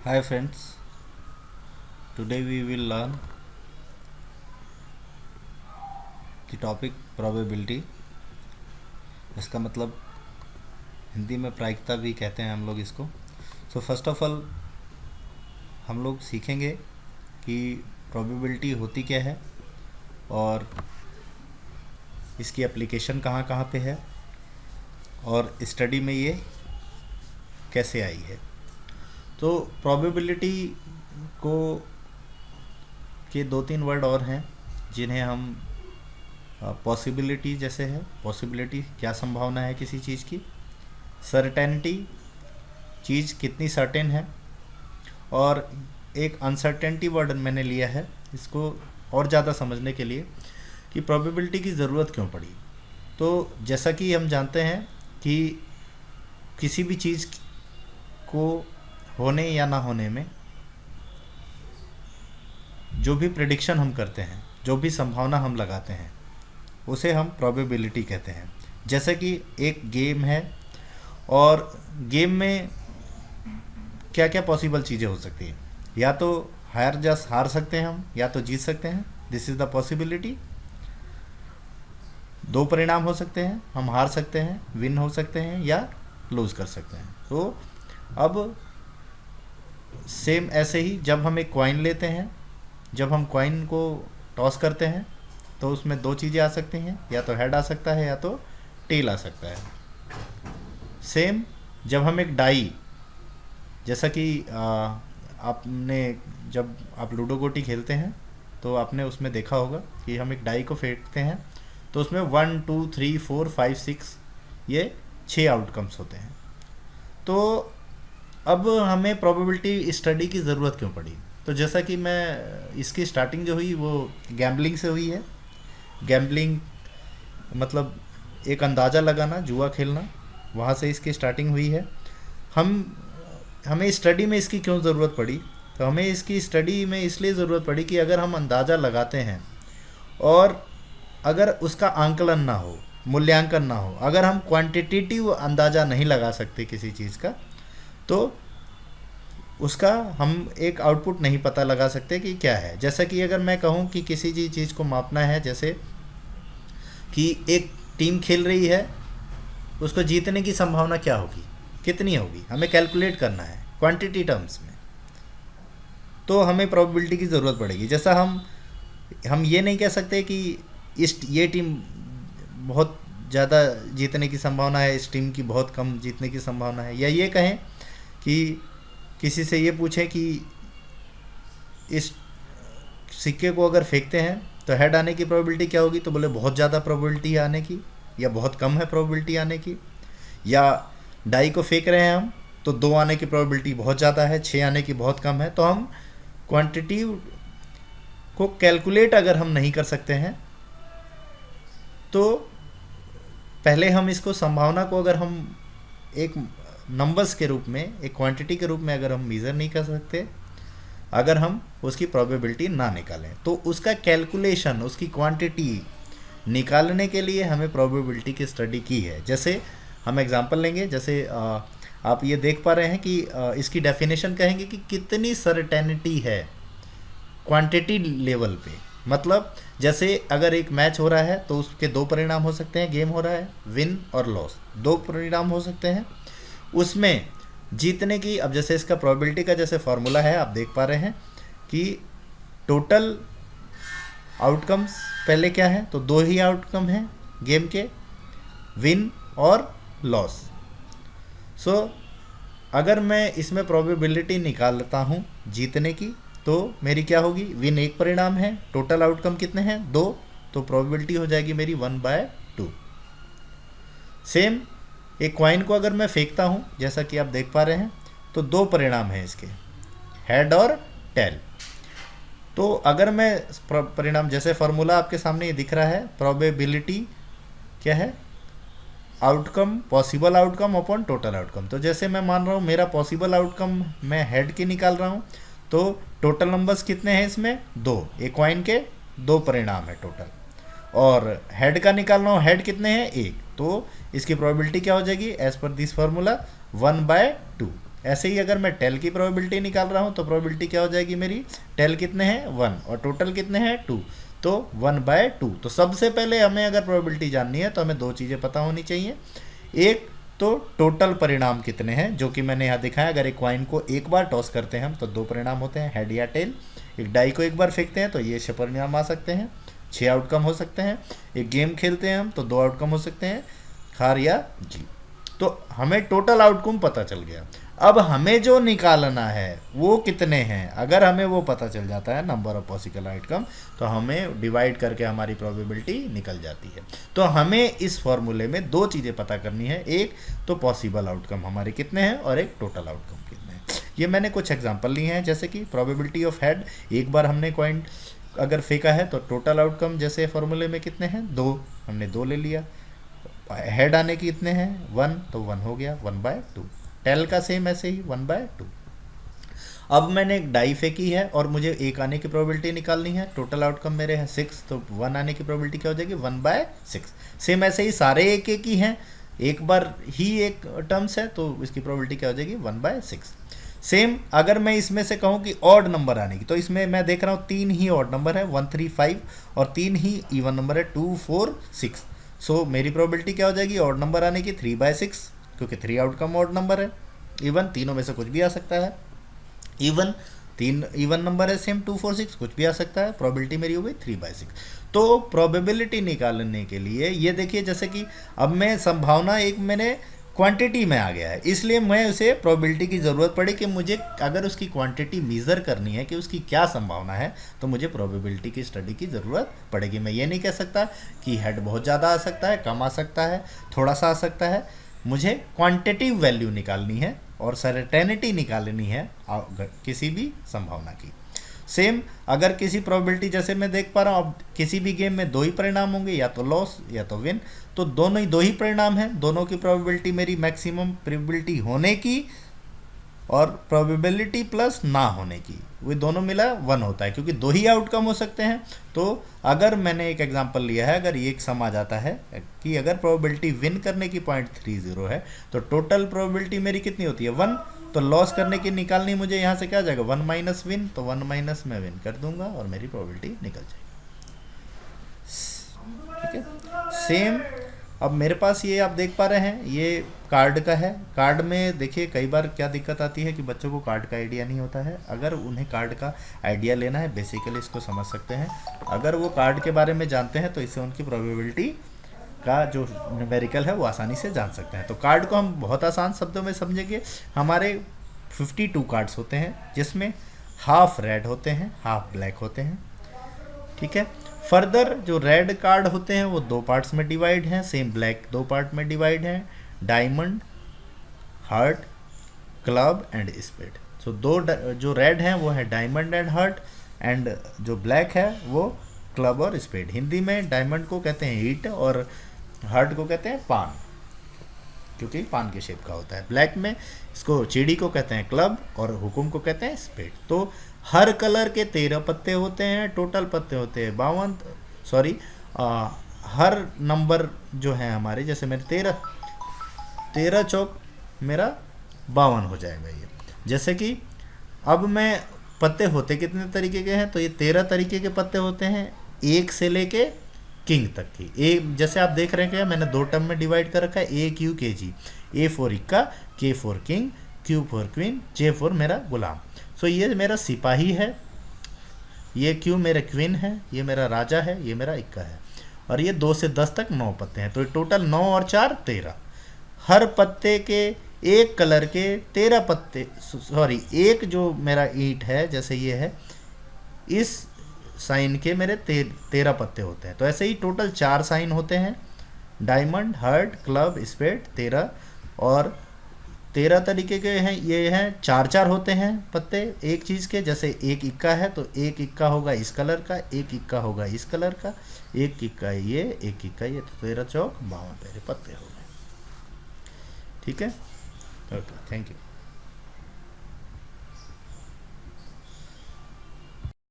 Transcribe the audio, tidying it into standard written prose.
Hi friends, today we will learn the topic probability। इसका मतलब हिंदी में प्रायिकता भी कहते हैं हम लोग इसको। सो फर्स्ट ऑफ ऑल हम लोग सीखेंगे कि प्रोबेबिलिटी होती क्या है और इसकी एप्लीकेशन कहाँ कहाँ पे है और स्टडी में ये कैसे आई है। तो प्रोबेबिलिटी को के दो तीन वर्ड और हैं जिन्हें हम पॉसिबिलिटी जैसे है, पॉसिबिलिटी क्या संभावना है किसी चीज़ की, सर्टेनिटी चीज़ कितनी सर्टेन है, और एक अनसर्टेनिटी वर्ड मैंने लिया है इसको और ज़्यादा समझने के लिए कि प्रोबेबिलिटी की ज़रूरत क्यों पड़ी। तो जैसा कि हम जानते हैं कि किसी भी चीज़ को होने या ना होने में जो भी प्रिडिक्शन हम करते हैं, जो भी संभावना हम लगाते हैं, उसे हम प्रोबेबिलिटी कहते हैं। जैसे कि एक गेम है और गेम में क्या क्या पॉसिबल चीज़ें हो सकती हैं, या तो हार सकते हैं हम, या तो जीत सकते हैं। This is the possibility. दो परिणाम हो सकते हैं, हम हार सकते हैं, विन हो सकते हैं, या लूज़ कर सकते हैं। तो अब सेम ऐसे ही जब हम एक कॉइन लेते हैं, जब हम कॉइन को टॉस करते हैं तो उसमें दो चीज़ें आ सकती हैं, या तो हेड आ सकता है या तो टेल आ सकता है। सेम जब हम एक डाई, जैसा कि आपने जब आप लूडो गोटी खेलते हैं तो आपने उसमें देखा होगा कि हम एक डाई को फेंकते हैं तो उसमें 1 2 3 4 5 6 ये 6 आउटकम्स होते हैं। तो अब हमें प्रोबेबिलिटी स्टडी की ज़रूरत क्यों पड़ी। तो जैसा कि मैं इसकी स्टार्टिंग जो हुई वो गैम्बलिंग से हुई है। गैम्बलिंग मतलब एक अंदाज़ा लगाना, जुआ खेलना, वहाँ से इसकी स्टार्टिंग हुई है। हम हमें स्टडी में इसकी क्यों ज़रूरत पड़ी। तो हमें इसकी स्टडी में इसलिए ज़रूरत पड़ी कि अगर हम अंदाज़ा लगाते हैं और अगर उसका आंकलन ना हो, मूल्यांकन ना हो, अगर हम क्वांटिटेटिव अंदाज़ा नहीं लगा सकते किसी चीज़ का, तो उसका हम एक आउटपुट नहीं पता लगा सकते कि क्या है। जैसा कि अगर मैं कहूँ कि किसी चीज़ को मापना है, जैसे कि एक टीम खेल रही है, उसको जीतने की संभावना क्या होगी, कितनी होगी, हमें कैलकुलेट करना है क्वांटिटी टर्म्स में। तो हमें प्रोबेबिलिटी की ज़रूरत पड़ेगी। जैसा हम ये नहीं कह सकते कि ये टीम बहुत ज़्यादा जीतने की संभावना है, इस टीम की बहुत कम जीतने की संभावना है, या ये कहें कि किसी से ये पूछें कि इस सिक्के को अगर फेंकते हैं तो हेड आने की प्रोबेबिलिटी क्या होगी, तो बोले बहुत ज़्यादा प्रोबेबिलिटी आने की, या बहुत कम है प्रोबेबिलिटी आने की। या डाई को फेंक रहे हैं हम तो 2 आने की प्रोबेबिलिटी बहुत ज़्यादा है, 6 आने की बहुत कम है। तो हम क्वांटिटी को कैलकुलेट अगर हम नहीं कर सकते हैं तो पहले हम इसको, संभावना को अगर हम एक नंबर्स के रूप में, एक क्वांटिटी के रूप में अगर हम मेज़र नहीं कर सकते, अगर हम उसकी प्रोबेबिलिटी ना निकालें, तो उसका कैलकुलेशन, उसकी क्वांटिटी निकालने के लिए हमें प्रोबेबिलिटी की स्टडी की है। जैसे हम एग्जांपल लेंगे, जैसे आप ये देख पा रहे हैं कि इसकी डेफिनेशन कहेंगे कि कितनी सर्टेनिटी है क्वांटिटी लेवल पे। मतलब जैसे अगर एक मैच हो रहा है तो उसके दो परिणाम हो सकते हैं, गेम हो रहा है, विन और लॉस, दो परिणाम हो सकते हैं। उसमें जीतने की, अब जैसे इसका प्रोबेबिलिटी का जैसे फॉर्मूला है, आप देख पा रहे हैं कि टोटल आउटकम्स पहले क्या है, तो 2 ही आउटकम हैं गेम के, विन और लॉस। सो अगर मैं इसमें प्रोबेबिलिटी निकालता हूँ जीतने की, तो मेरी क्या होगी, विन एक परिणाम है, टोटल आउटकम कितने हैं, 2, तो प्रोबेबिलिटी हो जाएगी मेरी 1/2। सेम एक कॉइन को अगर मैं फेंकता हूँ, जैसा कि आप देख पा रहे हैं, तो 2 परिणाम हैं इसके, हेड और टेल। तो अगर मैं परिणाम, जैसे फार्मूला आपके सामने ये दिख रहा है, प्रोबेबिलिटी क्या है, outcome, possible outcome upon total outcome. तो जैसे मैं मान रहा हूँ मेरा पॉसिबल आउटकम मैं हेड की निकाल रहा हूँ, तो टोटल नंबर्स कितने हैं इसमें, 2, एक कॉइन के 2 परिणाम है टोटल, और हेड का निकाल रहा हूँ, हेड कितने हैं, 1, तो इसकी प्रोबेबिलिटी क्या हो जाएगी एज पर दिस फार्मूला 1/2। ऐसे ही अगर मैं टेल की प्रोबेबिलिटी निकाल रहा हूँ तो प्रोबेबिलिटी क्या हो जाएगी मेरी, टेल कितने हैं 1 और टोटल कितने हैं 2, तो 1/2। तो सबसे पहले हमें अगर प्रोबेबिलिटी जाननी है तो हमें दो चीज़ें पता होनी चाहिए। एक तो टोटल परिणाम कितने हैं, जो कि मैंने यहाँ दिखाया। अगर एक कॉइन को एक बार टॉस करते हैं हम तो दो परिणाम होते हैं, हेड या टेल। एक डाई को एक बार फेंकते हैं तो ये 6 परिणाम आ सकते हैं, 6 आउटकम हो सकते हैं। एक गेम खेलते हैं हम तो 2 आउटकम हो सकते हैं, हार या जीत। तो हमें टोटल आउटकम पता चल गया। अब हमें जो निकालना है वो कितने हैं, अगर हमें वो पता चल जाता है नंबर ऑफ पॉसिबल आउटकम, तो हमें डिवाइड करके हमारी प्रोबेबिलिटी निकल जाती है। तो हमें इस फॉर्मूले में दो चीज़ें पता करनी है, एक तो पॉसिबल आउटकम हमारे कितने हैं और एक टोटल आउटकम कितने हैं। ये मैंने कुछ एग्जांपल लिए हैं, जैसे कि प्रोबेबिलिटी ऑफ हेड, एक बार हमने कॉइन अगर फेंका है तो टोटल आउटकम जैसे फॉर्मूले में कितने हैं 2, हमने 2 ले लिया। हेड आने की कितने हैं 1, तो 1 हो गया 1/2। टेल का सेम ऐसे ही 1/2। अब मैंने एक डाई फेंकी है और मुझे एक आने की प्रोबेबिलिटी निकालनी है, टोटल आउटकम मेरे है 6, तो 1 आने की प्रोबेबिलिटी क्या हो जाएगी 1/6। सेम ऐसे ही सारे एक एक ही हैं, एक बार ही एक टर्म्स है तो इसकी प्रोबेबिलिटी क्या हो जाएगी 1/6। सेम अगर मैं इसमें से कहूँ कि ऑड नंबर आने की, तो इसमें मैं देख रहा हूँ 3 ही ऑड नंबर है 1 3 5 और 3 ही इवन नंबर है 2 4 6। सो मेरी प्रोबेबिलिटी क्या हो जाएगी ऑड नंबर आने की 3/6, क्योंकि 3 आउटकम ऑड नंबर है। इवन तीनों में से कुछ भी आ सकता है, इवन 3 इवन नंबर है सेम 2 4 6, कुछ भी आ सकता है। प्रोबेबिलिटी मेरी हो गई 3/6। तो प्रोबेबिलिटी निकालने के लिए ये देखिए, जैसे कि अब मैं संभावना एक मैंने क्वांटिटी में आ गया है, इसलिए मैं उसे प्रोबेबिलिटी की ज़रूरत पड़ी कि मुझे अगर उसकी क्वांटिटी मेज़र करनी है कि उसकी क्या संभावना है, तो मुझे प्रोबेबिलिटी की स्टडी की ज़रूरत पड़ेगी। मैं ये नहीं कह सकता कि हेड बहुत ज़्यादा आ सकता है, कम आ सकता है, थोड़ा सा आ सकता है। मुझे क्वांटिटिव वैल्यू निकालनी है और सर्टेनिटी निकालनी है किसी भी संभावना की। सेम अगर किसी प्रोबेबिलिटी, जैसे मैं देख पा रहा हूँ अब किसी भी गेम में 2 ही परिणाम होंगे, या तो लॉस या तो विन, तो दोनों ही 2 ही परिणाम हैं। दोनों की प्रोबेबिलिटी मेरी मैक्सिमम प्रोबेबिलिटी होने की और प्रोबेबिलिटी प्लस ना होने की, वो दोनों मिला 1 होता है, क्योंकि 2 ही आउटकम हो सकते हैं। तो अगर मैंने एक एग्जांपल लिया है, अगर ये एक सम आ जाता है कि अगर प्रोबेबिलिटी विन करने की 0.30 है तो टोटल प्रोबेबिलिटी मेरी कितनी होती है 1, तो लॉस करने की निकालनी मुझे यहाँ से क्या आ जाएगा 1 माइनस विन, तो 1 माइनस मैं विन कर दूंगा और मेरी प्रोबेबिलिटी निकल जाएगी। ठीक है। सेम अब मेरे पास ये आप देख पा रहे हैं, ये कार्ड का है। कार्ड में देखिए कई बार क्या दिक्कत आती है कि बच्चों को कार्ड का आइडिया नहीं होता है। अगर उन्हें कार्ड का आइडिया लेना है, बेसिकली इसको समझ सकते हैं, अगर वो कार्ड के बारे में जानते हैं तो इससे उनकी प्रोबेबिलिटी का जो न्यूमेरिकल है वो आसानी से जान सकते हैं। तो कार्ड को हम बहुत आसान शब्दों में समझेंगे। हमारे 52 कार्ड्स होते हैं, जिसमें हाफ रेड होते हैं, हाफ ब्लैक होते हैं। ठीक है। फर्दर जो रेड कार्ड होते हैं वो 2 पार्ट्स में डिवाइड हैं, सेम ब्लैक 2 पार्ट में डिवाइड हैं, diamond, heart, club and spade. So 2 जो रेड हैं वो है डायमंड एंड हार्ट, एंड जो ब्लैक है वो क्लब और स्पेड। हिंदी में डायमंड को कहते हैं ईंट और हार्ट को कहते हैं पान, क्योंकि पान के शेप का होता है। ब्लैक में इसको चिड़ी को कहते हैं क्लब और हुकुम को कहते हैं स्पेड। तो हर कलर के 13 पत्ते होते हैं, टोटल पत्ते होते हैं 52, सॉरी हर नंबर जो है हमारे, जैसे मेरे 13 चौक मेरा 52 हो जाएगा ये। जैसे कि अब मैं पत्ते होते कितने तरीके के हैं, तो ये 13 तरीके के पत्ते होते हैं, 1 से लेके किंग तक की। एक जैसे आप देख रहे हैं कि मैंने 2 टर्म में डिवाइड कर रखा है, ए क्यू के जी, ए फॉर इक्का, के for king, Q for queen, J for मेरा गुलाम। सो ये मेरा सिपाही है, ये क्यू मेरा क्वीन है, ये मेरा राजा है, ये मेरा इक्का है, और ये 2 से 10 तक 9 पत्ते हैं। तो टोटल 9 और 4 13। हर पत्ते के एक कलर के 13 पत्ते, सॉरी एक जो मेरा ईंट है जैसे ये है, इस साइन के मेरे 13 पत्ते होते हैं। तो ऐसे ही टोटल 4 साइन होते हैं, डायमंड, हार्ट, क्लब, स्पेड 13, और 13 तरीके के हैं। ये हैं 4-4 होते हैं पत्ते एक चीज़ के। जैसे एक इक्का है तो एक इक्का होगा इस कलर का, एक इक्का होगा इस कलर का, एक इक्का ये, एक इक्का ये, तो 13 चौक 52 मेरे पत्ते हो गए। ठीक है, ओके, थैंक यू।